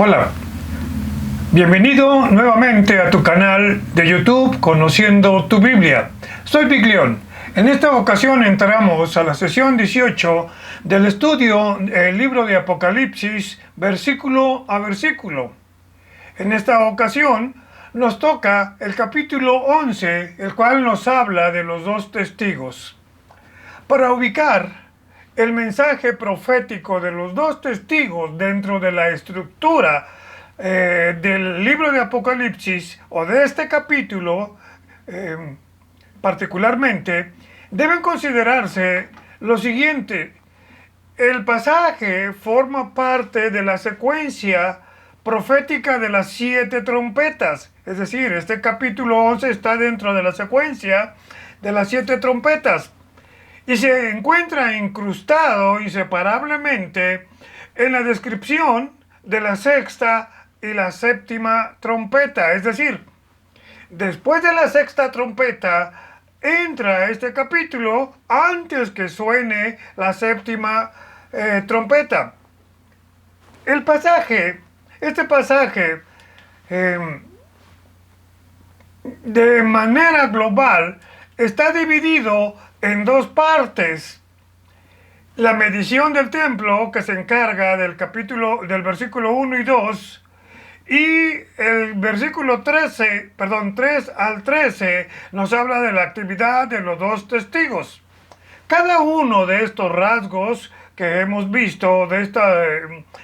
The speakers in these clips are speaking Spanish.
Hola, bienvenido nuevamente a tu canal de YouTube Conociendo tu Biblia. Soy Biglión. En esta ocasión entramos a la sesión 18 del estudio del libro de Apocalipsis, versículo a versículo. En esta ocasión nos toca el capítulo 11, el cual nos habla de los dos testigos. Para ubicar el mensaje profético de los dos testigos dentro de la estructura del libro de Apocalipsis o de este capítulo particularmente, deben considerarse lo siguiente. El pasaje forma parte de la secuencia profética de las 7 trompetas, es decir, este capítulo 11 está dentro de la secuencia de las 7 trompetas. Y se encuentra incrustado inseparablemente en la descripción de la sexta y la séptima trompeta. Es decir, después de la sexta trompeta entra este capítulo antes que suene la séptima trompeta. Este pasaje, de manera global, está dividido en dos partes. La medición del templo, que se encarga del versículo 1 y 2, y el versículo 3 al 13 nos habla de la actividad de los dos testigos. Cada uno de estos rasgos que hemos visto, de esta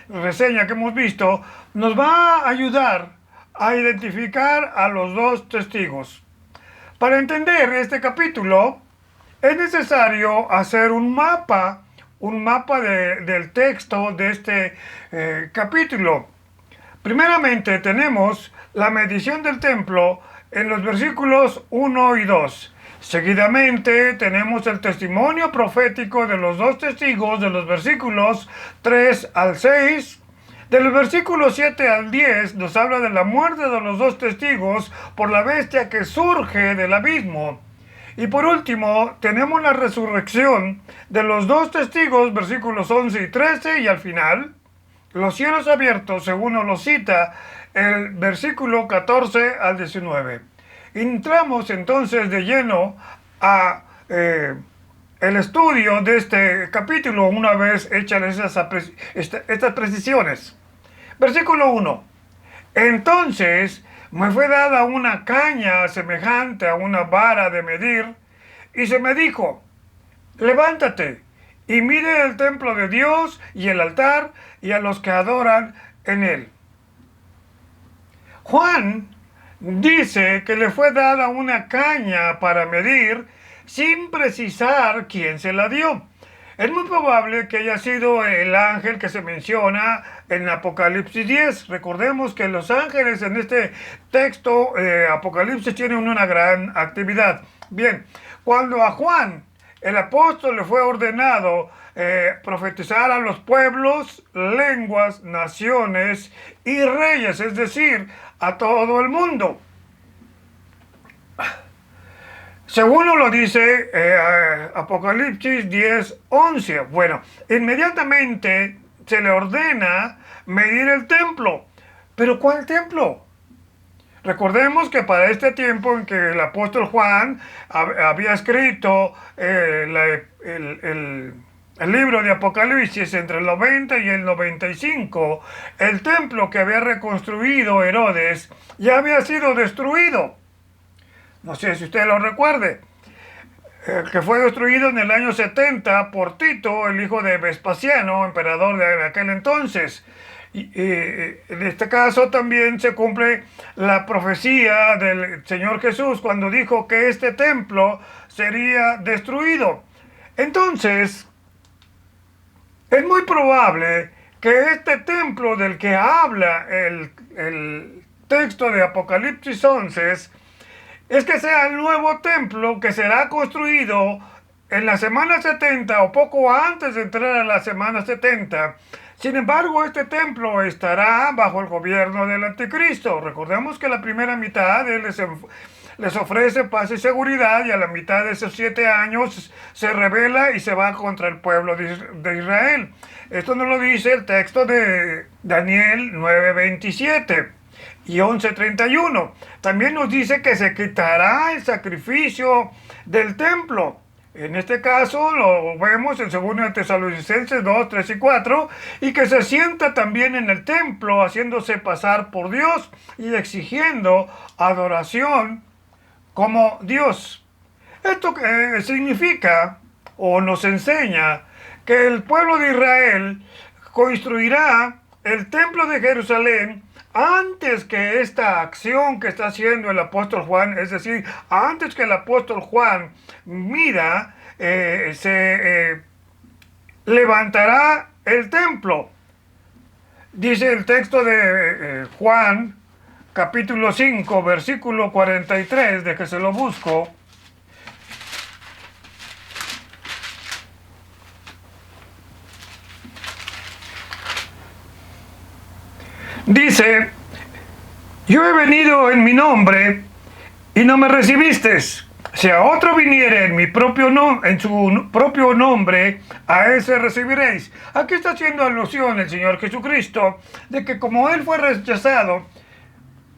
reseña que hemos visto, nos va a ayudar a identificar a los dos testigos. Para entender este capítulo, es necesario hacer un mapa del texto de este capítulo. Primeramente tenemos la medición del templo en los versículos 1 y 2. Seguidamente tenemos el testimonio profético de los dos testigos de los versículos 3 al 6. De los versículos 7 al 10 nos habla de la muerte de los dos testigos por la bestia que surge del abismo. Y por último, tenemos la resurrección de los dos testigos, versículos 11 y 13, y al final, los cielos abiertos, según nos lo cita el versículo 14 al 19. Entramos entonces de lleno a el estudio de este capítulo una vez hechas estas precisiones. Versículo 1. Entonces me fue dada una caña semejante a una vara de medir, y se me dijo: levántate y mide el templo de Dios y el altar y a los que adoran en él. Juan dice que le fue dada una caña para medir sin precisar quién se la dio. Es muy probable que haya sido el ángel que se menciona en Apocalipsis 10. Recordemos que los ángeles en este texto Apocalipsis tienen una gran actividad. Bien, cuando a Juan, el apóstol, le fue ordenado profetizar a los pueblos, lenguas, naciones y reyes, es decir, a todo el mundo. Según nos lo dice Apocalipsis 10:11. Bueno, inmediatamente se le ordena medir el templo. ¿Pero cuál templo? Recordemos que para este tiempo en que el apóstol Juan había escrito el libro de Apocalipsis entre el 90 y el 95, el templo que había reconstruido Herodes ya había sido destruido. No sé si usted lo recuerde, que fue destruido en el año 70 por Tito, el hijo de Vespasiano, emperador de aquel entonces. Y en este caso también se cumple la profecía del Señor Jesús cuando dijo que este templo sería destruido. Entonces, es muy probable que este templo del que habla el texto de Apocalipsis 11 es que sea el nuevo templo que será construido en la semana 70 o poco antes de entrar a la semana 70. Sin embargo, este templo estará bajo el gobierno del anticristo. Recordemos que la primera mitad él les ofrece paz y seguridad, y a la mitad de esos 7 años se rebela y se va contra el pueblo de Israel. Esto nos lo dice el texto de Daniel 9:27 y 11:31. También nos dice que se quitará el sacrificio del templo. En este caso lo vemos en 2 Tesalonicenses 2, 3 y 4, y que se sienta también en el templo haciéndose pasar por Dios y exigiendo adoración como Dios. Esto significa o nos enseña que el pueblo de Israel construirá el templo de Jerusalén antes que esta acción que está haciendo el apóstol Juan, es decir, antes que el apóstol Juan mira, se levantará el templo. Dice el texto de Juan, capítulo 5, versículo 43, de que se lo busco. Dice: yo he venido en mi nombre y no me recibisteis. Si a otro viniere en en su propio nombre, a ese recibiréis. Aquí está haciendo alusión el Señor Jesucristo de que como Él fue rechazado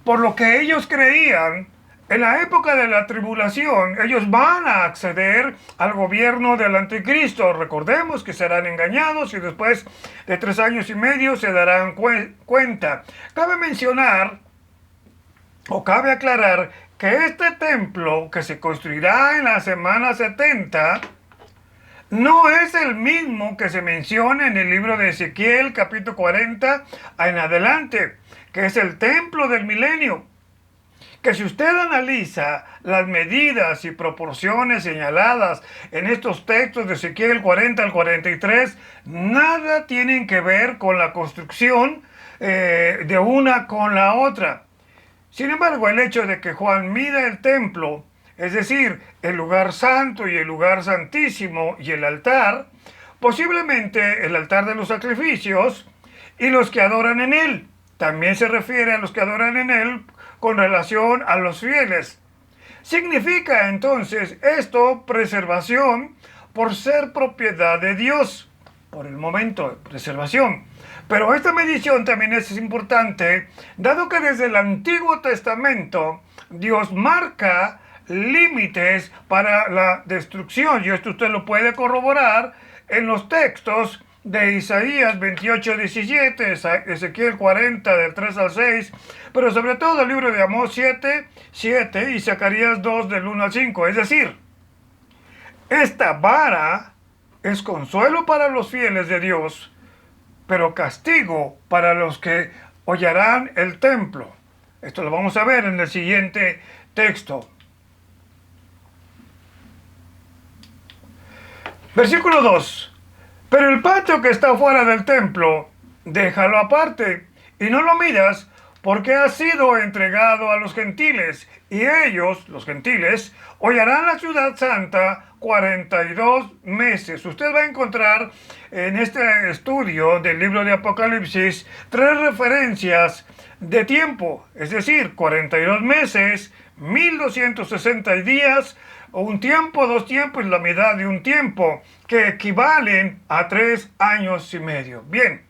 por lo que ellos creían, en la época de la tribulación, ellos van a acceder al gobierno del anticristo. Recordemos que serán engañados y después de 3 años y medio se darán cuenta. Cabe mencionar, o cabe aclarar, que este templo que se construirá en la semana 70 no es el mismo que se menciona en el libro de Ezequiel, capítulo 40 en adelante, que es el templo del milenio. Que si usted analiza las medidas y proporciones señaladas en estos textos de Ezequiel 40 al 43, nada tienen que ver con la construcción de una con la otra. Sin embargo, el hecho de que Juan mida el templo, es decir, el lugar santo y el lugar santísimo y el altar, posiblemente el altar de los sacrificios y los que adoran en él, también se refiere a los que adoran en él con relación a los fieles. Significa entonces esto preservación por ser propiedad de Dios, por el momento, preservación. Pero esta medición también es importante, dado que desde el Antiguo Testamento Dios marca límites para la destrucción, y esto usted lo puede corroborar en los textos de Isaías 28:17, Ezequiel 40 del 3 al 6, pero sobre todo el libro de Amós 7:7 y Zacarías 2 del 1 al 5. Es decir, esta vara es consuelo para los fieles de Dios, pero castigo para los que hollarán el templo. Esto lo vamos a ver en el siguiente texto. Versículo 2. Pero el patio que está fuera del templo, déjalo aparte, y no lo miras, porque ha sido entregado a los gentiles, y ellos, los gentiles, hollarán la ciudad santa 42 meses. Usted va a encontrar en este estudio del libro de Apocalipsis 3 referencias de tiempo, es decir, 42 meses, 1260 días, un tiempo, 2 tiempos y la mitad de un tiempo, que equivalen a 3 años y medio. Bien,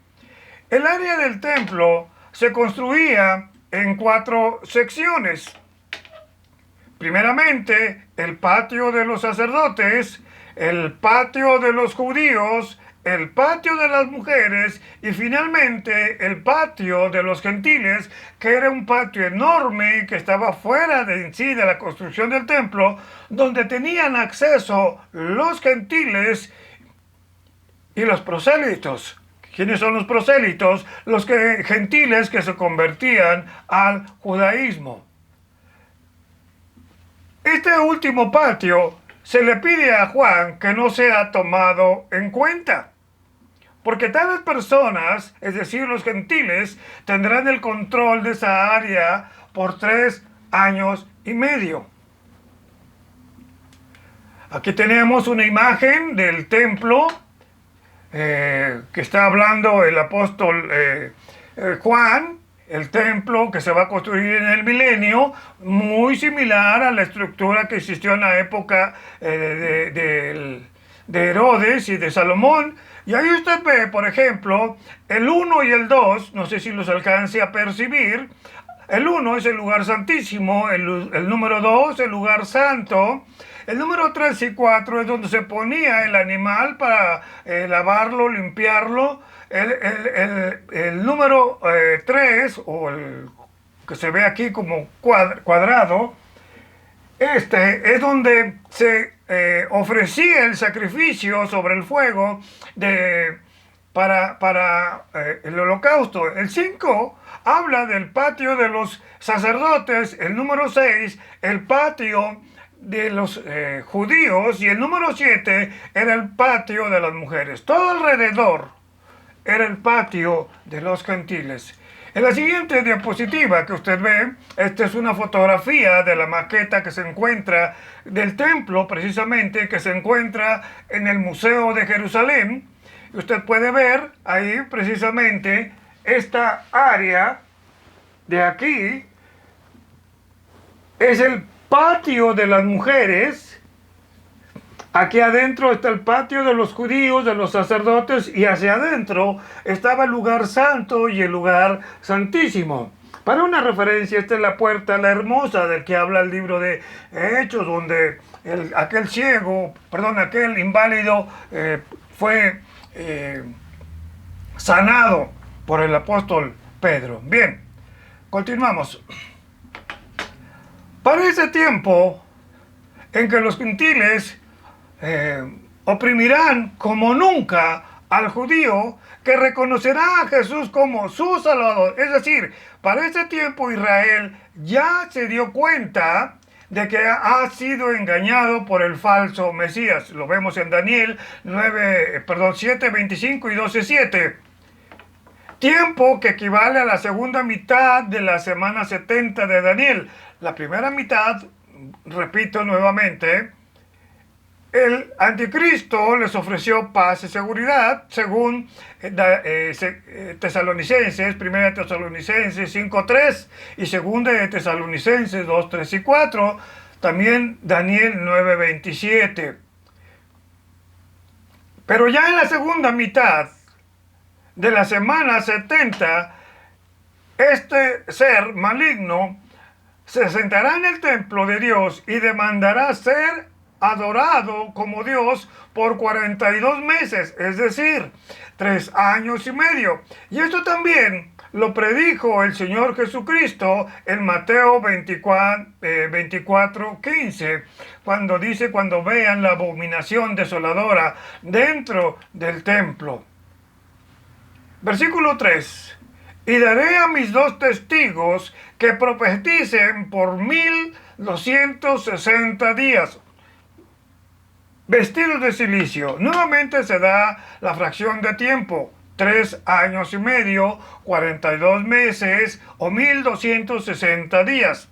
el área del templo se construía en 4 secciones. Primeramente, el patio de los sacerdotes, el patio de los judíos, el patio de las mujeres y finalmente el patio de los gentiles, que era un patio enorme que estaba fuera de en sí de la construcción del templo, donde tenían acceso los gentiles y los prosélitos. ¿Quiénes son los prosélitos? Los gentiles que se convertían al judaísmo. Este último patio se le pide a Juan que no sea tomado en cuenta, porque tales personas, es decir, los gentiles, tendrán el control de esa área por 3 años y medio. Aquí tenemos una imagen del templo que está hablando el apóstol Juan, el templo que se va a construir en el milenio, muy similar a la estructura que existió en la época de Herodes y de Salomón. Y ahí usted ve, por ejemplo, el 1 y el 2, no sé si los alcance a percibir. El 1 es el lugar santísimo, el número 2 el lugar santo, el número 3 y 4 es donde se ponía el animal para lavarlo, limpiarlo. El número 3, o el que se ve aquí como cuadrado, este es donde se ofrecía el sacrificio sobre el fuego para el holocausto. El 5 habla del patio de los sacerdotes, el número 6 el patio de los judíos, y el número 7 era el patio de las mujeres. Todo alrededor era el patio de los gentiles. En la siguiente diapositiva que usted ve, esta es una fotografía de la maqueta que se encuentra del templo, precisamente, que se encuentra en el Museo de Jerusalén. Y usted puede ver ahí precisamente esta área de aquí, es el patio de las mujeres. Aquí adentro está el patio de los judíos, de los sacerdotes, y hacia adentro estaba el lugar santo y el lugar santísimo. Para una referencia, esta es la puerta, la hermosa, del que habla el libro de Hechos, donde aquel inválido fue sanado por el apóstol Pedro. Bien, continuamos. Para ese tiempo en que los gentiles oprimirán como nunca al judío, que reconocerá a Jesús como su Salvador. Es decir, para ese tiempo Israel ya se dio cuenta de que ha sido engañado por el falso Mesías. Lo vemos en Daniel 7, 25 y 12, 7. Tiempo que equivale a la segunda mitad de la semana 70 de Daniel. La primera mitad, repito nuevamente, el anticristo les ofreció paz y seguridad, según Tesalonicenses, 1 Tesalonicenses 5:3 y 2 Tesalonicenses 2:3 y 4, también Daniel 9:27. Pero ya en la segunda mitad de la semana 70, este ser maligno se sentará en el templo de Dios y demandará ser adorado como Dios por 42 meses, es decir, 3 años y medio. Y esto también lo predijo el Señor Jesucristo en Mateo 24:15, cuando dice: cuando vean la abominación desoladora dentro del templo. Versículo 3. Y daré a mis 2 testigos que profeticen por 1260 días, vestidos de silicio. Nuevamente se da la fracción de tiempo: 3 años y medio, 42 meses o 1260 días.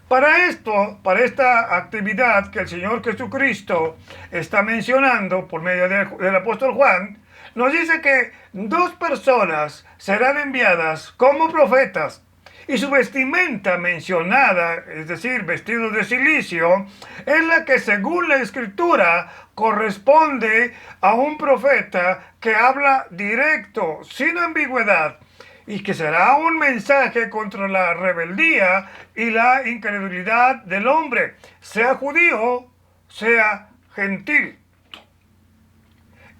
Para esta actividad que el Señor Jesucristo está mencionando por medio del apóstol Juan, nos dice que 2 personas serán enviadas como profetas, y su vestimenta mencionada, es decir, vestidos de silicio, es la que, según la Escritura, corresponde a un profeta que habla directo, sin ambigüedad, y que será un mensaje contra la rebeldía y la incredulidad del hombre, sea judío, sea gentil.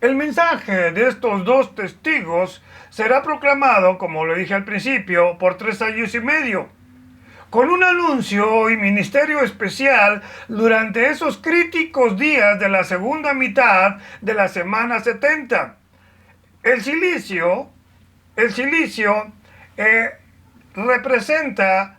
El mensaje de estos 2 testigos será proclamado, como lo dije al principio, por 3 años y medio, con un anuncio y ministerio especial durante esos críticos días de la segunda mitad de la semana 70. El silicio representa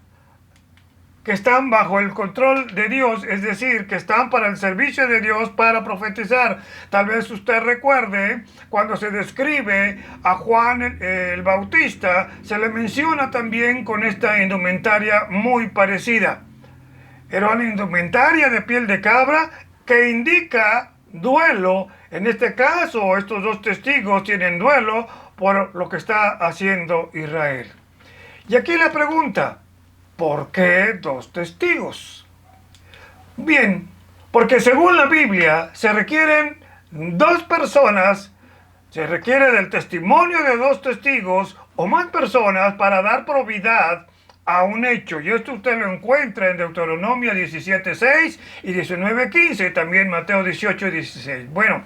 que están bajo el control de Dios, es decir, que están para el servicio de Dios, para profetizar. Tal vez usted recuerde, cuando se describe a Juan el Bautista, se le menciona también con esta indumentaria muy parecida. Era una indumentaria de piel de cabra que indica duelo. En este caso, estos 2 testigos tienen duelo por lo que está haciendo Israel. Y aquí la pregunta, ¿por qué dos testigos? Bien, porque según la Biblia se requieren dos personas, se requiere del testimonio de dos testigos o más personas para dar probidad a un hecho. Y esto usted lo encuentra en Deuteronomio 17:6 y 19:15, y también Mateo 18:16. Bueno,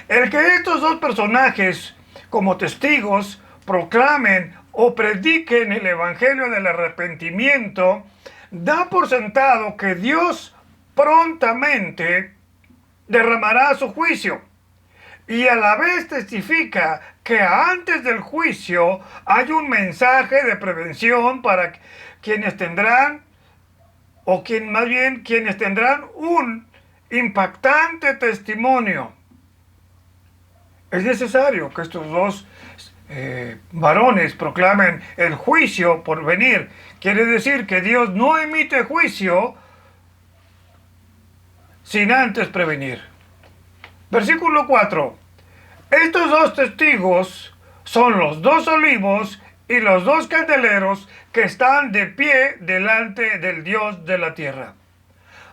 el que estos dos personajes como testigos proclamen o prediquen el evangelio del arrepentimiento da por sentado que Dios prontamente derramará su juicio, y a la vez testifica que antes del juicio hay un mensaje de prevención para quienes tendrán, quienes tendrán un impactante testimonio. Es necesario que estos dos varones proclamen el juicio por venir. Quiere decir que Dios no emite juicio sin antes prevenir. Versículo 4. Estos dos testigos son los dos olivos y los dos candeleros que están de pie delante del Dios de la tierra.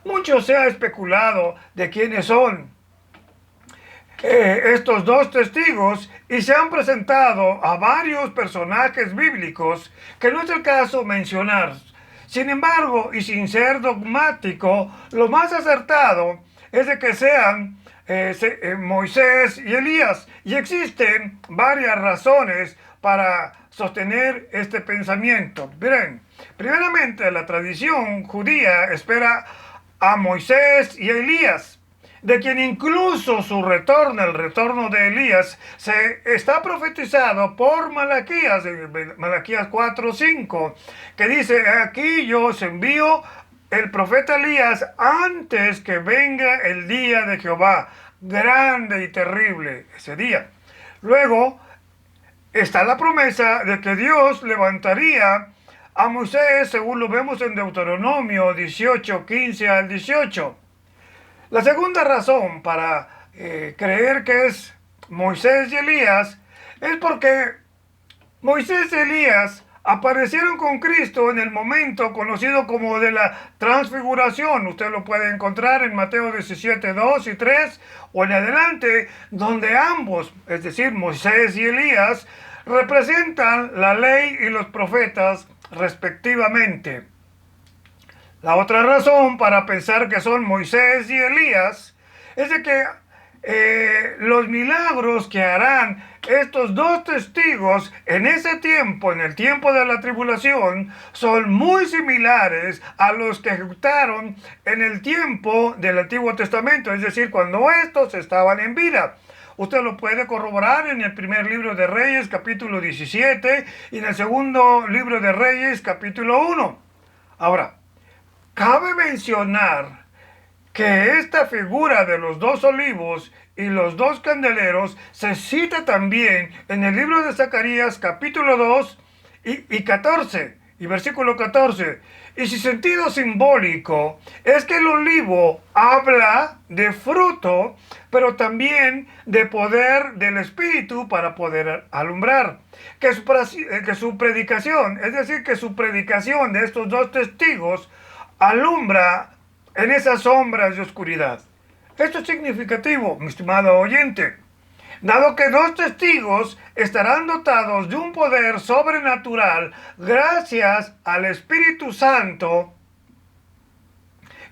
Mucho se ha especulado de quiénes son estos dos testigos y se han presentado a varios personajes bíblicos que no es el caso mencionar. Sin embargo, y sin ser dogmático, lo más acertado es de que sean Moisés y Elías. Y existen varias razones para sostener este pensamiento. Miren, primeramente la tradición judía espera a Moisés y a Elías, de quien incluso su retorno, el retorno de Elías, se está profetizado por Malaquías, Malaquías 4:5, que dice: aquí yo os envío el profeta Elías antes que venga el día de Jehová, grande y terrible ese día. Luego está la promesa de que Dios levantaría a Moisés, según lo vemos en Deuteronomio 18:15 al 18. La segunda razón para creer que es Moisés y Elías es porque Moisés y Elías aparecieron con Cristo en el momento conocido como de la transfiguración. Usted lo puede encontrar en Mateo 17:2 y 3 o en adelante, donde ambos, es decir, Moisés y Elías, representan la ley y los profetas respectivamente. La otra razón para pensar que son Moisés y Elías es de que los milagros que harán estos dos testigos en ese tiempo, en el tiempo de la tribulación, son muy similares a los que ejecutaron en el tiempo del Antiguo Testamento, es decir, cuando estos estaban en vida. Usted lo puede corroborar en el primer libro de Reyes, capítulo 17, y en el segundo libro de Reyes, capítulo 1. Ahora, cabe mencionar que esta figura de los dos olivos y los dos candeleros se cita también en el libro de Zacarías, capítulo 2 y 14, y versículo 14. Y su sentido simbólico es que el olivo habla de fruto, pero también de poder del Espíritu para poder alumbrar. Que su predicación, es decir, que su predicación de estos dos testigos alumbra en esas sombras de oscuridad. Esto es significativo, mi estimado oyente, dado que dos testigos estarán dotados de un poder sobrenatural gracias al Espíritu Santo,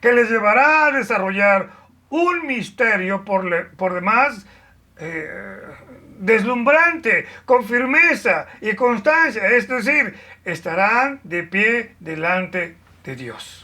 que les llevará a desarrollar un misterio por demás deslumbrante, con firmeza y constancia, es decir, estarán de pie delante de Dios.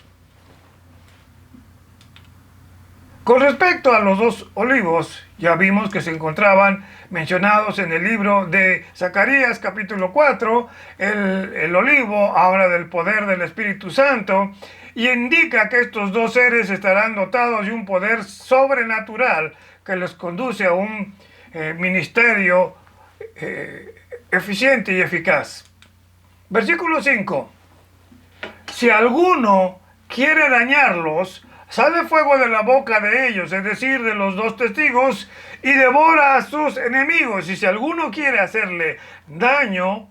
Con respecto a los dos olivos, ya vimos que se encontraban mencionados en el libro de Zacarías, capítulo 4. El olivo habla del poder del Espíritu Santo y indica que estos dos seres estarán dotados de un poder sobrenatural que les conduce a un ministerio eficiente y eficaz. Versículo 5. Si alguno quiere dañarlos, sale fuego de la boca de ellos, es decir, de los dos testigos, y devora a sus enemigos. Y si alguno quiere hacerle daño,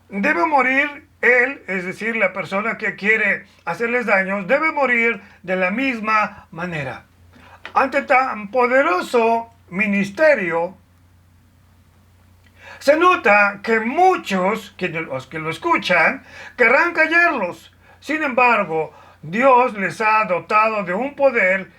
debe morir él, es decir, la persona que quiere hacerles daño, debe morir de la misma manera. Ante tan poderoso ministerio, se nota que muchos, los que lo escuchan, querrán callarlos. Sin embargo, Dios les ha dotado de un poder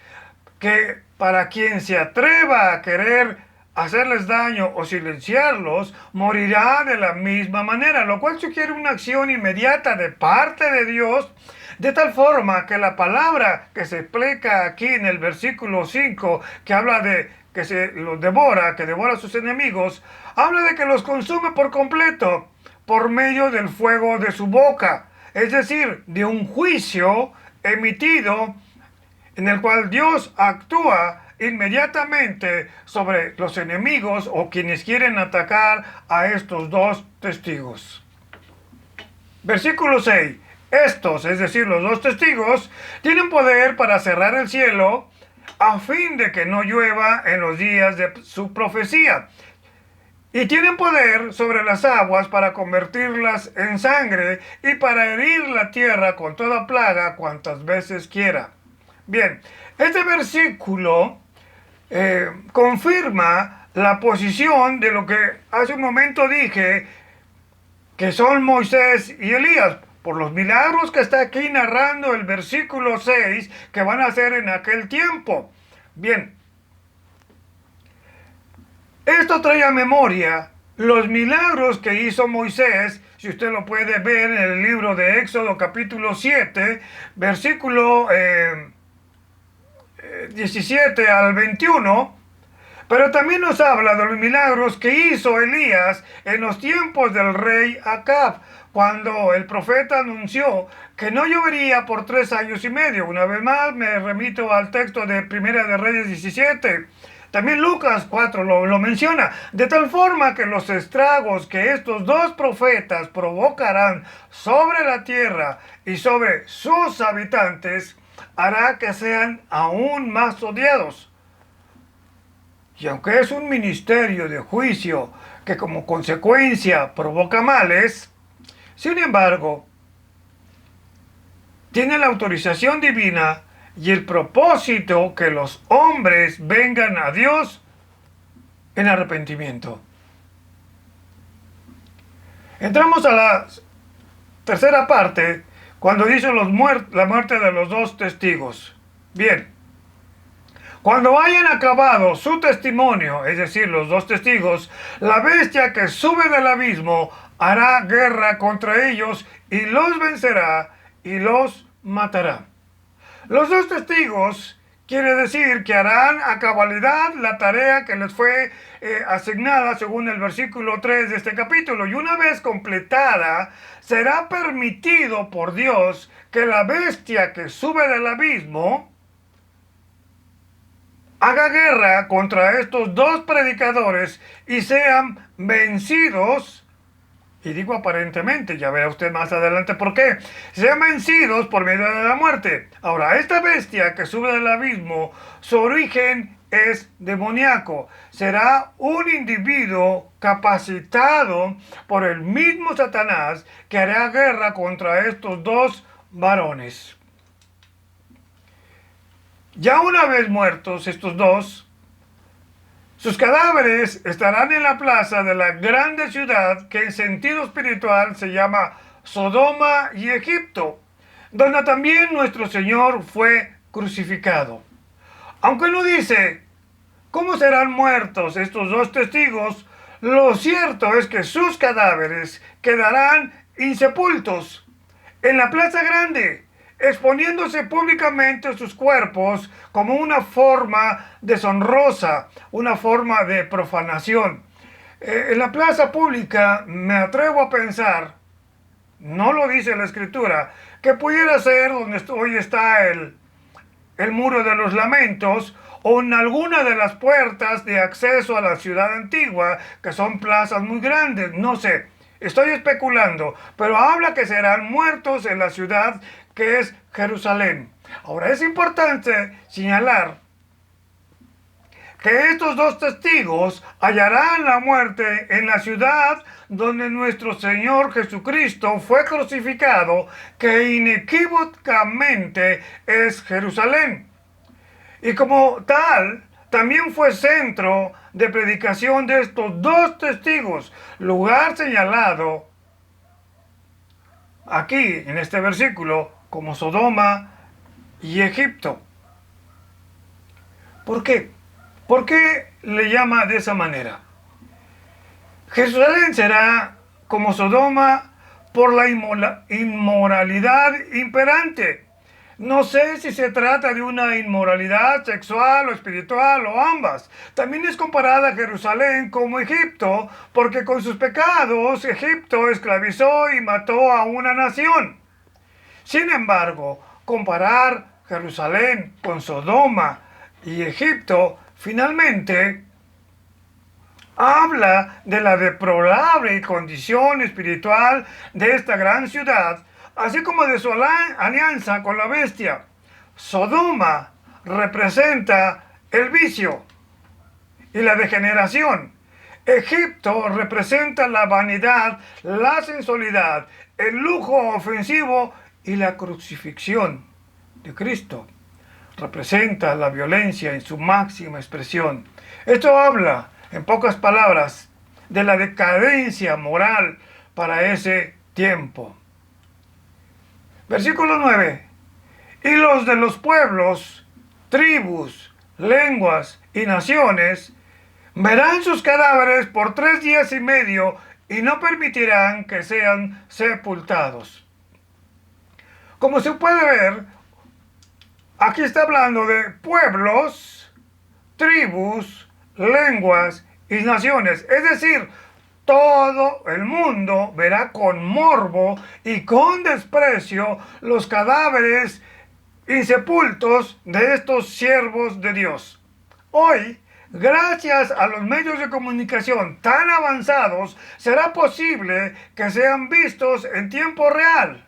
que para quien se atreva a querer hacerles daño o silenciarlos, morirá de la misma manera, lo cual sugiere una acción inmediata de parte de Dios, de tal forma que la palabra que se explica aquí en el versículo 5, que habla de que se los devora, que devora a sus enemigos, habla de que los consume por completo por medio del fuego de su boca, es decir, de un juicio emitido en el cual Dios actúa inmediatamente sobre los enemigos o quienes quieren atacar a estos dos testigos. Versículo 6. Estos, es decir, los dos testigos, tienen poder para cerrar el cielo a fin de que no llueva en los días de su profecía. Y tienen poder sobre las aguas para convertirlas en sangre y para herir la tierra con toda plaga cuantas veces quiera. Bien, este versículo confirma la posición de lo que hace un momento dije, que son Moisés y Elías, por los milagros que está aquí narrando el versículo 6, que van a hacer en aquel tiempo. Bien, esto trae a memoria los milagros que hizo Moisés, si usted lo puede ver en el libro de Éxodo capítulo 7, versículo 17 al 21, pero también nos habla de los milagros que hizo Elías en los tiempos del rey Acab, cuando el profeta anunció que no llovería por 3 años y medio. Una vez más me remito al texto de Primera de Reyes 17. También Lucas 4 lo menciona, de tal forma que los estragos que estos dos profetas provocarán sobre la tierra y sobre sus habitantes hará que sean aún más odiados. Y aunque es un ministerio de juicio que como consecuencia provoca males, sin embargo, tiene la autorización divina y el propósito que los hombres vengan a Dios en arrepentimiento. Entramos a la tercera parte, cuando dice la muerte de los dos testigos. Bien, cuando hayan acabado su testimonio, es decir, los dos testigos, la bestia que sube del abismo hará guerra contra ellos y los vencerá y los matará. Los dos testigos quiere decir que harán a cabalidad la tarea que les fue asignada según el versículo 3 de este capítulo. Y una vez completada, será permitido por Dios que la bestia que sube del abismo haga guerra contra estos dos predicadores y sean vencidos. Y digo aparentemente, ya verá usted más adelante por qué. Sean vencidos por medio de la muerte. Ahora, esta bestia que sube del abismo, su origen es demoníaco. Será un individuo capacitado por el mismo Satanás que hará guerra contra estos dos varones. Ya una vez muertos estos dos, sus cadáveres estarán en la plaza de la grande ciudad que en sentido espiritual se llama Sodoma y Egipto, donde también nuestro Señor fue crucificado. Aunque no dice cómo serán muertos estos dos testigos, lo cierto es que sus cadáveres quedarán insepultos en la plaza grande, exponiéndose públicamente sus cuerpos como una forma deshonrosa, una forma de profanación. En la plaza pública me atrevo a pensar, no lo dice la Escritura, que pudiera ser donde hoy está el muro de los lamentos, o en alguna de las puertas de acceso a la ciudad antigua, que son plazas muy grandes, no sé. Estoy especulando, pero habla que serán muertos en la ciudad que es Jerusalén. Ahora es importante señalar que estos dos testigos hallarán la muerte en la ciudad donde nuestro Señor Jesucristo fue crucificado, que inequívocamente es Jerusalén. Y como tal, también fue centro de predicación de estos dos testigos, lugar señalado aquí en este versículo como Sodoma y Egipto. ¿Por qué? ¿Por qué le llama de esa manera? Jerusalén será como Sodoma por la inmoralidad imperante. No sé si se trata de una inmoralidad sexual o espiritual o ambas. También es comparada a Jerusalén como Egipto, porque con sus pecados Egipto esclavizó y mató a una nación. Sin embargo, comparar Jerusalén con Sodoma y Egipto finalmente habla de la deplorable condición espiritual de esta gran ciudad, así como de su alianza con la bestia. Sodoma representa el vicio y la degeneración. Egipto representa la vanidad, la sensualidad, el lujo ofensivo y la crucifixión de Cristo. Representa la violencia en su máxima expresión. Esto habla, en pocas palabras, de la decadencia moral para ese tiempo. Versículo 9. Y los de los pueblos, tribus, lenguas y naciones verán sus cadáveres por 3 días y medio y no permitirán que sean sepultados. Como se puede ver, aquí está hablando de pueblos, tribus, lenguas y naciones. Es decir, todo el mundo verá con morbo y con desprecio los cadáveres insepultos de estos siervos de Dios. Hoy, gracias a los medios de comunicación tan avanzados, será posible que sean vistos en tiempo real.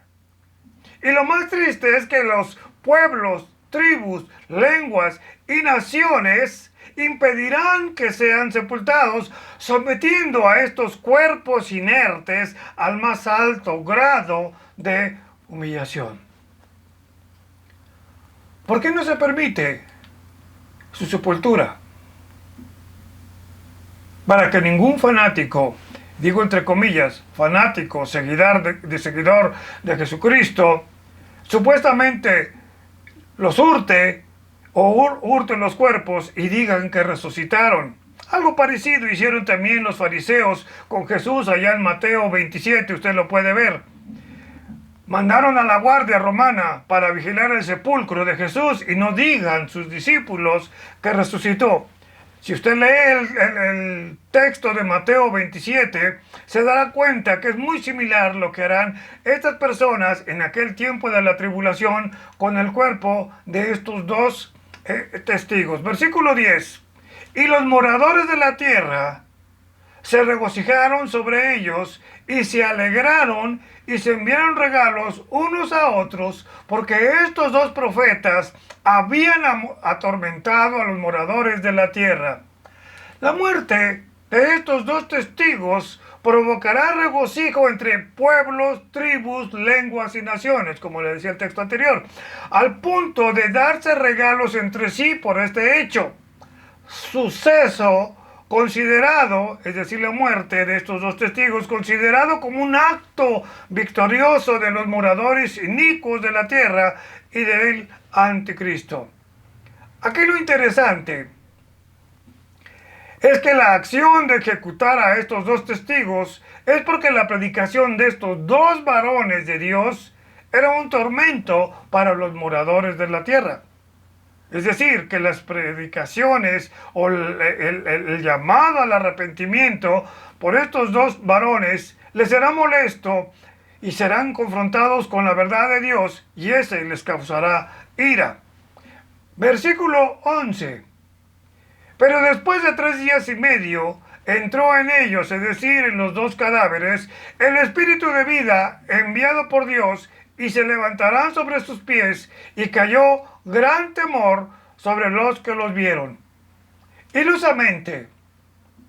Y lo más triste es que los pueblos, tribus, lenguas y naciones impedirán que sean sepultados, sometiendo a estos cuerpos inertes al más alto grado de humillación. ¿Por qué no se permite su sepultura? Para que ningún fanático, digo entre comillas, fanático, seguidor de Jesucristo, supuestamente los hurte o hurten los cuerpos y digan que resucitaron. Algo parecido hicieron también los fariseos con Jesús allá en Mateo 27, usted lo puede ver. Mandaron a la guardia romana para vigilar el sepulcro de Jesús y no digan sus discípulos que resucitó. Si usted lee el texto de Mateo 27, se dará cuenta que es muy similar lo que harán estas personas en aquel tiempo de la tribulación con el cuerpo de estos dos testigos. Versículo 10. Y los moradores de la tierra se regocijaron sobre ellos y se alegraron y se enviaron regalos unos a otros, porque estos dos profetas habían atormentado a los moradores de la tierra. La muerte de estos dos testigos provocará regocijo entre pueblos, tribus, lenguas y naciones, como le decía el texto anterior, al punto de darse regalos entre sí por este hecho. Suceso considerado, es decir, la muerte de estos dos testigos, considerado como un acto victorioso de los moradores inicuos de la tierra y del anticristo. Aquí lo interesante es que la acción de ejecutar a estos dos testigos es porque la predicación de estos dos varones de Dios era un tormento para los moradores de la tierra. Es decir, que las predicaciones o el llamado al arrepentimiento por estos dos varones les será molesto y serán confrontados con la verdad de Dios y ese les causará ira. Versículo 11. Pero después de 3 días y medio entró en ellos, es decir, en los dos cadáveres, el espíritu de vida enviado por Dios, y se levantarán sobre sus pies, y cayó gran temor sobre los que los vieron. Ilusamente,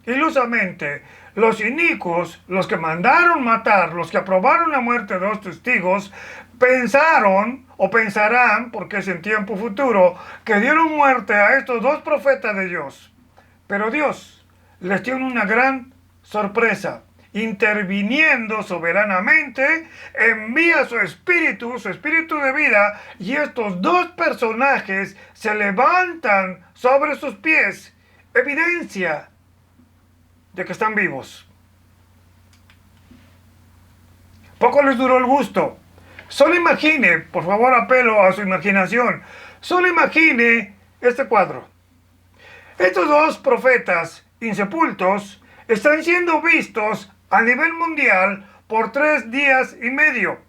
ilusamente, los inicuos, los que mandaron matar, los que aprobaron la muerte de dos testigos, pensaron o pensarán, porque es en tiempo futuro, que dieron muerte a estos dos profetas de Dios. Pero Dios les tiene una gran sorpresa. Interviniendo soberanamente, envía su espíritu de vida, y estos dos personajes se levantan sobre sus pies, evidencia de que están vivos. Poco les duró el gusto. Solo imagine, por favor apelo a su imaginación, solo imagine este cuadro. Estos dos profetas insepultos están siendo vistos a nivel mundial por 3 días y medio.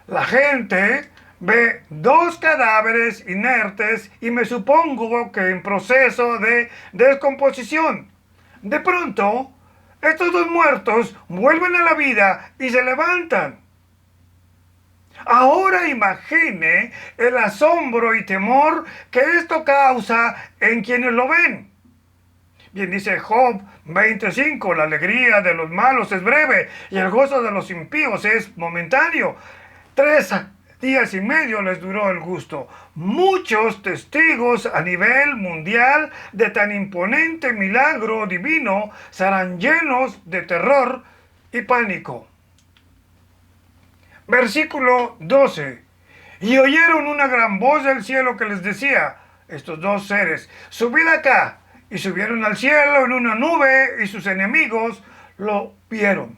La gente ve dos cadáveres inertes y me supongo que en proceso de descomposición. De pronto, estos dos muertos vuelven a la vida y se levantan. Ahora imagine el asombro y temor que esto causa en quienes lo ven. Bien, dice Job 25, la alegría de los malos es breve y el gozo de los impíos es momentáneo. 3 días y medio les duró el gusto. Muchos testigos a nivel mundial de tan imponente milagro divino serán llenos de terror y pánico. Versículo 12. Y oyeron una gran voz del cielo que les decía, estos dos seres, subid acá. Y subieron al cielo en una nube y sus enemigos lo vieron.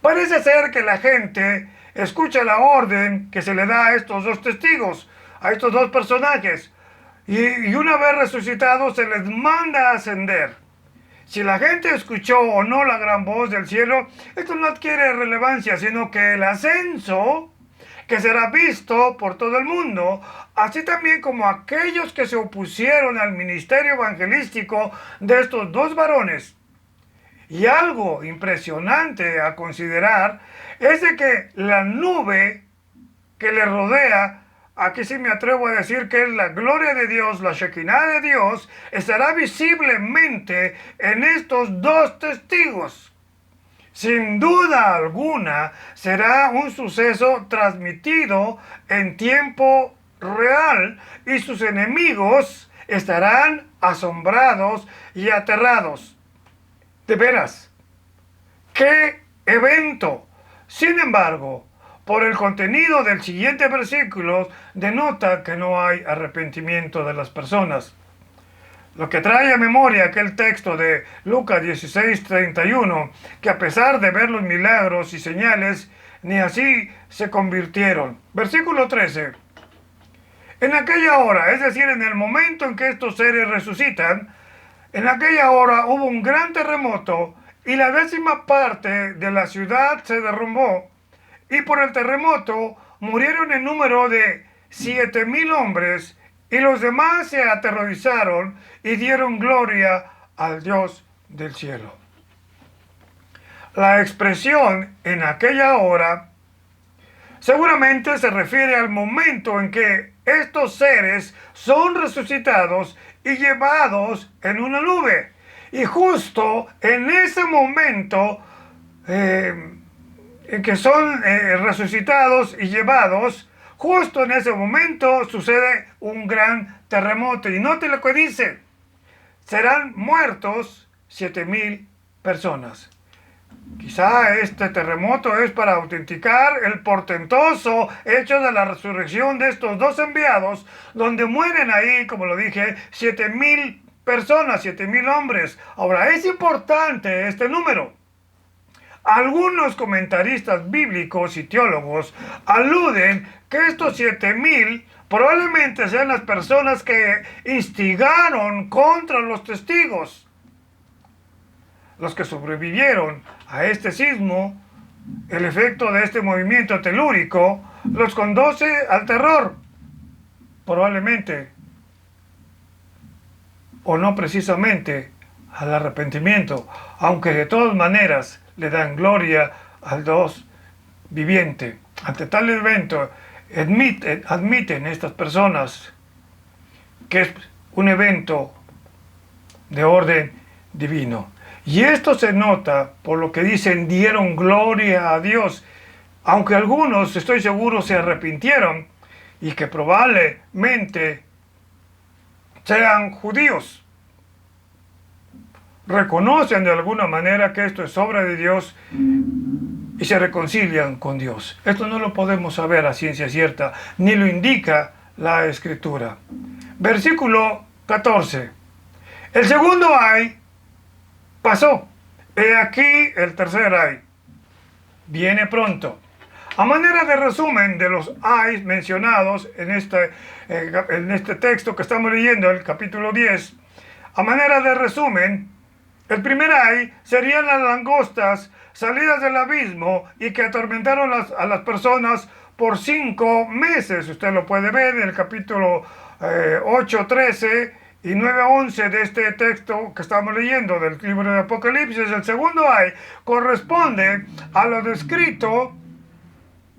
Parece ser que la gente escucha la orden que se le da a estos dos testigos, a estos dos personajes, y una vez resucitados se les manda a ascender. Si la gente escuchó o no la gran voz del cielo, esto no adquiere relevancia, sino que el ascenso, que será visto por todo el mundo, así también como aquellos que se opusieron al ministerio evangelístico de estos dos varones. Y algo impresionante a considerar es de que la nube que le rodea, aquí sí me atrevo a decir que es la gloria de Dios, la Shekinah de Dios, estará visiblemente en estos dos testigos. Sin duda alguna será un suceso transmitido en tiempo real y sus enemigos estarán asombrados y aterrados. De veras, ¡qué evento! Sin embargo, por el contenido del siguiente versículo denota que no hay arrepentimiento de las personas. Lo que trae a memoria aquel texto de Lucas 16:31, que a pesar de ver los milagros y señales, ni así se convirtieron. Versículo 13. En aquella hora, es decir, en el momento en que estos seres resucitan, en aquella hora hubo un gran terremoto y la 10ª parte de la ciudad se derrumbó, y por el terremoto murieron en número de 7,000 hombres, y los demás se aterrorizaron y dieron gloria al Dios del cielo. La expresión en aquella hora seguramente se refiere al momento en que estos seres son resucitados y llevados en una nube. Y justo en ese momento en que son resucitados y llevados, justo en ese momento sucede un gran terremoto. Y note lo que dice, serán muertos 7,000 personas. Quizá este terremoto es para autenticar el portentoso hecho de la resurrección de estos dos enviados, donde mueren ahí, como lo dije, 7,000 personas, 7,000 hombres. Ahora, es importante este número. Algunos comentaristas bíblicos y teólogos aluden que estos 7,000 probablemente sean las personas que instigaron contra los testigos. Los que sobrevivieron a este sismo, el efecto de este movimiento telúrico los conduce al terror, probablemente, o no precisamente al arrepentimiento, aunque de todas maneras le dan gloria al Dios viviente. Ante tal evento, admiten estas personas que es un evento de orden divino. Y esto se nota por lo que dicen, dieron gloria a Dios, aunque algunos, estoy seguro, se arrepintieron y que probablemente sean judíos. Reconocen de alguna manera que esto es obra de Dios y se reconcilian con Dios. Esto no lo podemos saber a ciencia cierta, ni lo indica la Escritura. Versículo 14. El segundo ay pasó. He aquí el tercer ay. Viene pronto. A manera de resumen de los ayes mencionados en este texto que estamos leyendo, el capítulo 10, a manera de resumen, el primer ay serían las langostas salidas del abismo y que atormentaron a las personas por 5 meses. Usted lo puede ver en el capítulo 8, 13 y 9, 11 de este texto que estamos leyendo del libro de Apocalipsis. El segundo ay corresponde a lo descrito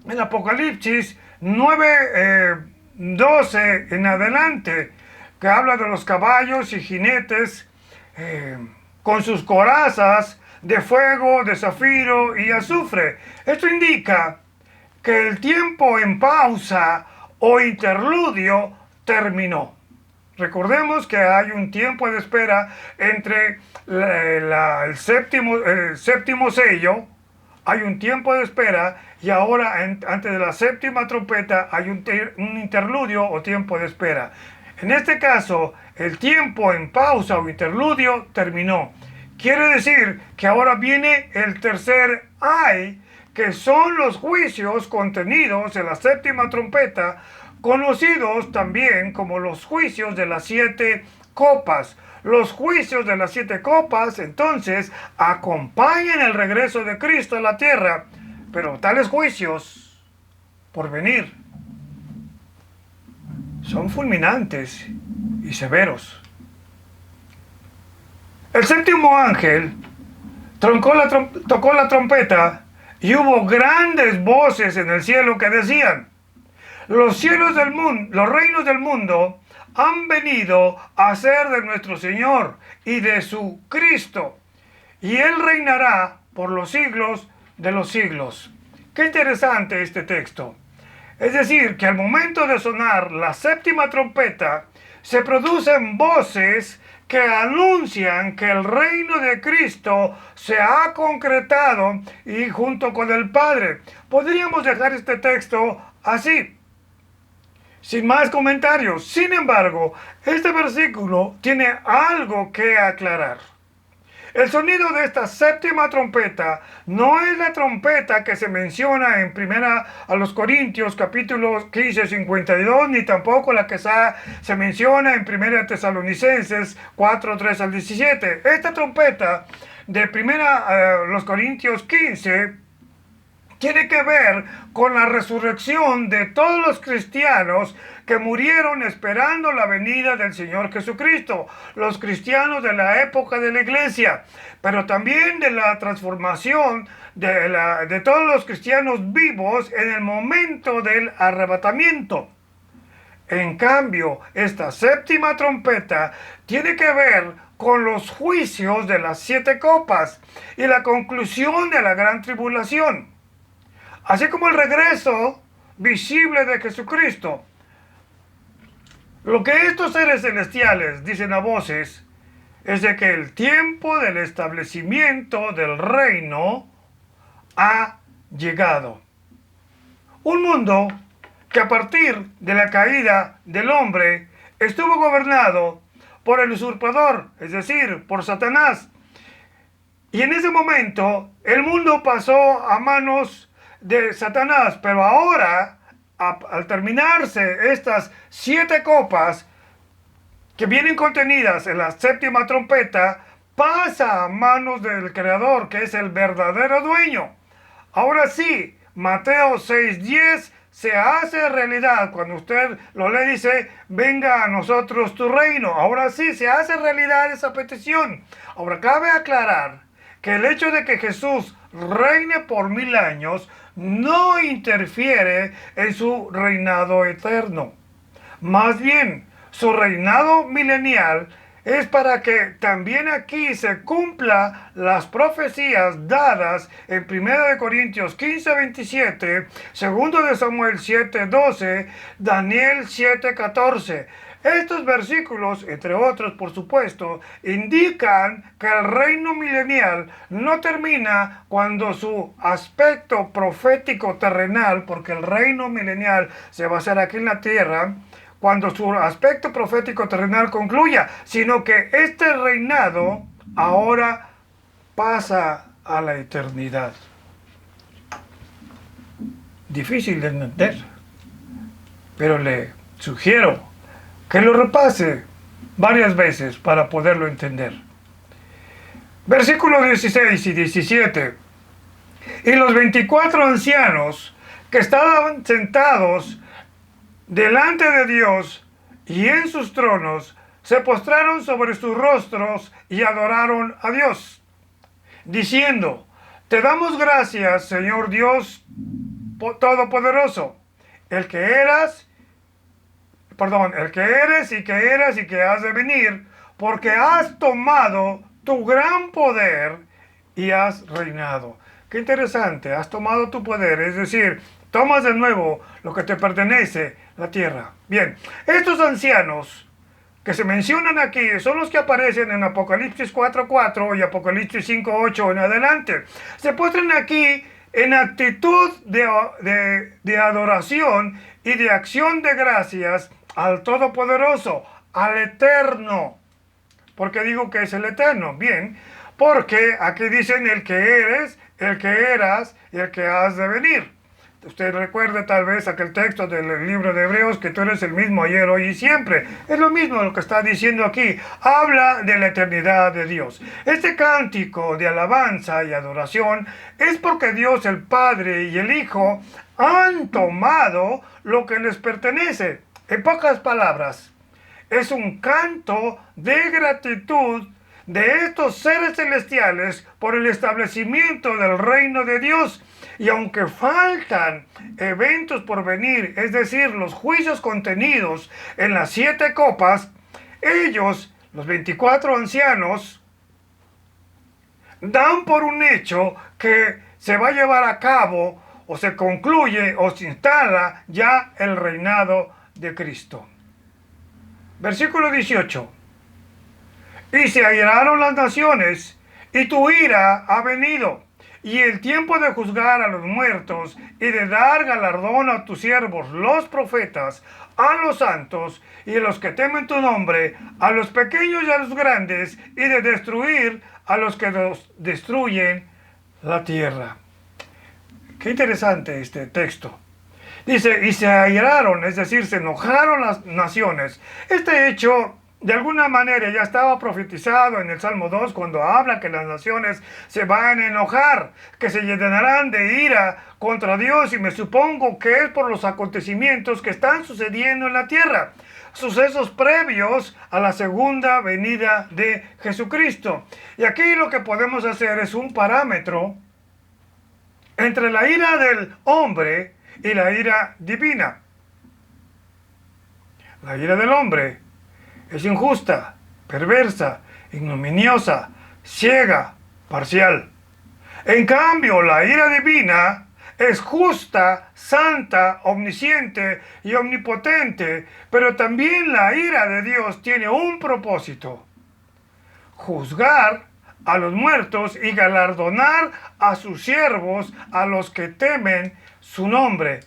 en Apocalipsis 9, 12 en adelante, que habla de los caballos y jinetes con sus corazas de fuego, de zafiro y azufre. Esto indica que el tiempo en pausa o interludio terminó. Recordemos que hay un tiempo de espera entre el séptimo sello, hay un tiempo de espera, y ahora antes de la séptima trompeta hay un interludio o tiempo de espera. En este caso, el tiempo en pausa o interludio terminó. Quiere decir que ahora viene el tercer ay, que son los juicios contenidos en la séptima trompeta, conocidos también como los juicios de las 7 copas. Los juicios de las 7 copas, entonces, acompañan el regreso de Cristo a la tierra, pero tales juicios por venir son fulminantes y severos. El séptimo ángel tocó la trompeta y hubo grandes voces en el cielo que decían: los cielos del mundo, los reinos del mundo han venido a ser de nuestro Señor y de su Cristo, y Él reinará por los siglos de los siglos. Qué interesante este texto. Es decir, que al momento de sonar la séptima trompeta, se producen voces que anuncian que el reino de Cristo se ha concretado y junto con el Padre. Podríamos dejar este texto así, sin más comentarios. Sin embargo, este versículo tiene algo que aclarar. El sonido de esta séptima trompeta no es la trompeta que se menciona en primera a los Corintios capítulo 15, 52, ni tampoco la que se menciona en primera Tesalonicenses 4, 3 al 17. Esta trompeta de primera a los Corintios 15 tiene que ver con la resurrección de todos los cristianos que murieron esperando la venida del Señor Jesucristo, los cristianos de la época de la iglesia, pero también de la transformación de todos los cristianos vivos en el momento del arrebatamiento. En cambio, esta séptima trompeta tiene que ver con los juicios de las 7 copas y la conclusión de la gran tribulación, así como el regreso visible de Jesucristo. Lo que estos seres celestiales dicen a voces es de que el tiempo del establecimiento del reino ha llegado. Un mundo que a partir de la caída del hombre estuvo gobernado por el usurpador, es decir, por Satanás. Y en ese momento el mundo pasó a manos de Satanás, pero ahora, al terminarse estas 7 copas que vienen contenidas en la séptima trompeta, pasa a manos del Creador, que es el verdadero dueño. Ahora sí, Mateo 6:10 se hace realidad. Cuando usted lo lee, dice: venga a nosotros tu reino. Ahora sí, se hace realidad esa petición. Ahora, cabe aclarar que el hecho de que Jesús reine por 1000 años no interfiere en su reinado eterno. Más bien, su reinado milenial es para que también aquí se cumpla las profecías dadas en 1 Corintios 15:27, 2 Samuel 7:12, Daniel 7:14. Estos versículos, entre otros por supuesto, indican que el reino milenial no termina cuando su aspecto profético terrenal, porque el reino milenial se va a hacer aquí en la tierra, cuando su aspecto profético terrenal concluya, sino que este reinado ahora pasa a la eternidad. Difícil de entender, pero le sugiero que lo repase varias veces para poderlo entender. Versículos 16 y 17. Y los 24 ancianos que estaban sentados delante de Dios y en sus tronos se postraron sobre sus rostros y adoraron a Dios, diciendo: Te damos gracias, Señor Dios Todopoderoso, el que eres y que eras y que has de venir, porque has tomado tu gran poder y has reinado. Qué interesante, has tomado tu poder, es decir, tomas de nuevo lo que te pertenece, la tierra. Bien, estos ancianos que se mencionan aquí son los que aparecen en Apocalipsis 4:4 y Apocalipsis 5:8 en adelante. Se postran aquí en actitud de adoración y de acción de gracias al Todopoderoso, al Eterno. ¿Por qué digo que es el Eterno? Bien, porque aquí dicen el que eres, el que eras y el que has de venir. Usted recuerda tal vez aquel texto del libro de Hebreos, que tú eres el mismo ayer, hoy y siempre. Es lo mismo lo que está diciendo aquí. Habla de la eternidad de Dios. Este cántico de alabanza y adoración es porque Dios el Padre y el Hijo han tomado lo que les pertenece. En pocas palabras, es un canto de gratitud de estos seres celestiales por el establecimiento del reino de Dios. Y aunque faltan eventos por venir, es decir, los juicios contenidos en las 7 copas, ellos, los 24 ancianos, dan por un hecho que se va a llevar a cabo o se concluye o se instala ya el reinado de Cristo. Versículo 18. Y se airaron las naciones, y tu ira ha venido, y el tiempo de juzgar a los muertos, y de dar galardón a tus siervos, los profetas, a los santos, y a los que temen tu nombre, a los pequeños y a los grandes, y de destruir a los que destruyen la tierra. Qué interesante este texto. Dice, y se airaron, es decir, se enojaron las naciones. Este hecho, de alguna manera, ya estaba profetizado en el Salmo 2, cuando habla que las naciones se van a enojar, que se llenarán de ira contra Dios, y me supongo que es por los acontecimientos que están sucediendo en la tierra, sucesos previos a la segunda venida de Jesucristo. Y aquí lo que podemos hacer es un parámetro entre la ira del hombre y la ira divina. La ira del hombre es injusta, perversa, ignominiosa, ciega, parcial. En cambio, la ira divina es justa, santa, omnisciente y omnipotente, pero también la ira de Dios tiene un propósito: juzgar a los muertos y galardonar a sus siervos, a los que temen su nombre.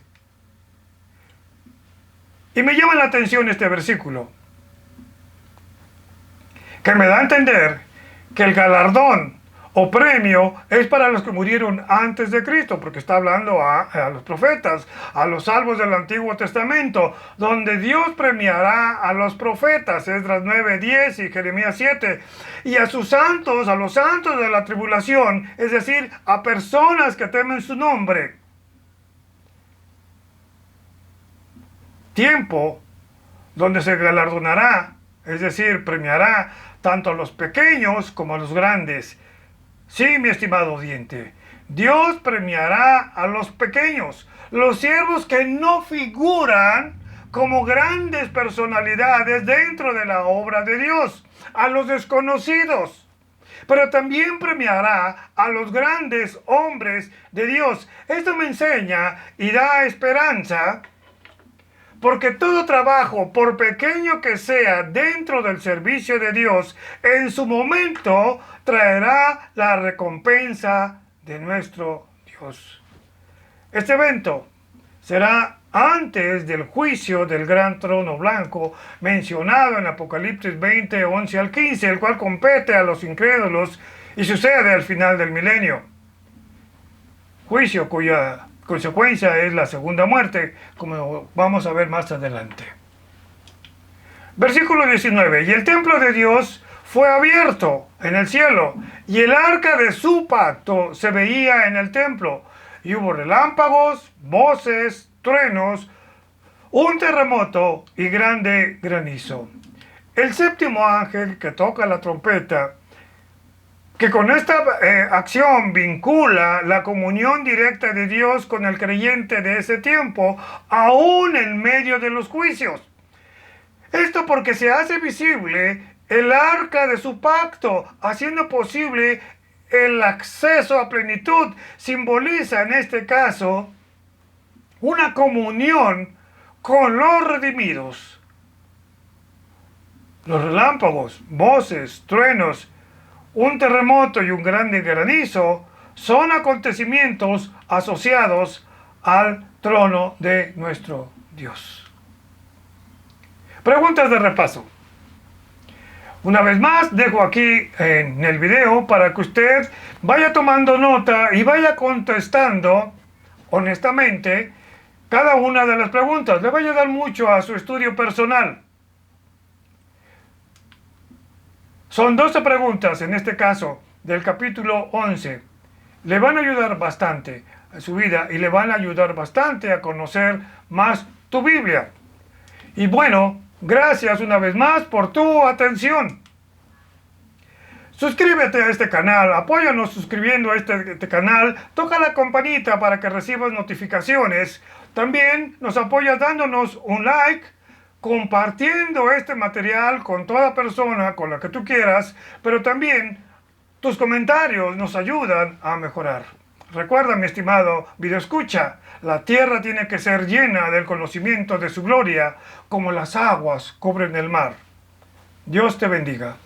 Y me llama la atención este versículo, que me da a entender que el galardón o premio es para los que murieron antes de Cristo, porque está hablando a los profetas, a los salvos del Antiguo Testamento, donde Dios premiará a los profetas, Esdras 9:10 y Jeremías 7, y a sus santos, a los santos de la tribulación, es decir, a personas que temen su nombre. Tiempo donde se galardonará, es decir, premiará tanto a los pequeños como a los grandes. Sí, mi estimado oyente, Dios premiará a los pequeños, los siervos que no figuran como grandes personalidades dentro de la obra de Dios. a los desconocidos, pero también premiará a los grandes hombres de Dios. Esto me enseña y da esperanza, porque todo trabajo, por pequeño que sea dentro del servicio de Dios, en su momento traerá la recompensa de nuestro Dios. Este evento será antes del juicio del gran trono blanco mencionado en Apocalipsis 20, 11 al 15, el cual compete a los incrédulos y sucede al final del milenio. Juicio cuya consecuencia es la segunda muerte, como vamos a ver más adelante. Versículo 19. Y el templo de Dios fue abierto en el cielo, y el arca de su pacto se veía en el templo. Y hubo relámpagos, voces, truenos, un terremoto y grande granizo. El séptimo ángel que toca la trompeta, que con esta acción vincula la comunión directa de Dios con el creyente de ese tiempo, aún en medio de los juicios. Esto porque se hace visible el arca de su pacto, haciendo posible el acceso a plenitud. Simboliza en este caso una comunión con los redimidos. Los relámpagos, voces, truenos, un terremoto y un grande granizo son acontecimientos asociados al trono de nuestro Dios. Preguntas de repaso. Una vez más, dejo aquí en el video para que usted vaya tomando nota y vaya contestando honestamente cada una de las preguntas. Le va a ayudar mucho a su estudio personal. Son 12 preguntas, en este caso, del capítulo 11. Le van a ayudar bastante a su vida y le van a ayudar bastante a conocer más tu Biblia. Y bueno, gracias una vez más por tu atención. Suscríbete a este canal, apóyanos suscribiendo a este canal, toca la campanita para que recibas notificaciones. También nos apoyas dándonos un like, compartiendo este material con toda persona con la que tú quieras, pero también tus comentarios nos ayudan a mejorar. Recuerda, mi estimado videoescucha, la tierra tiene que ser llena del conocimiento de su gloria, como las aguas cubren el mar. Dios te bendiga.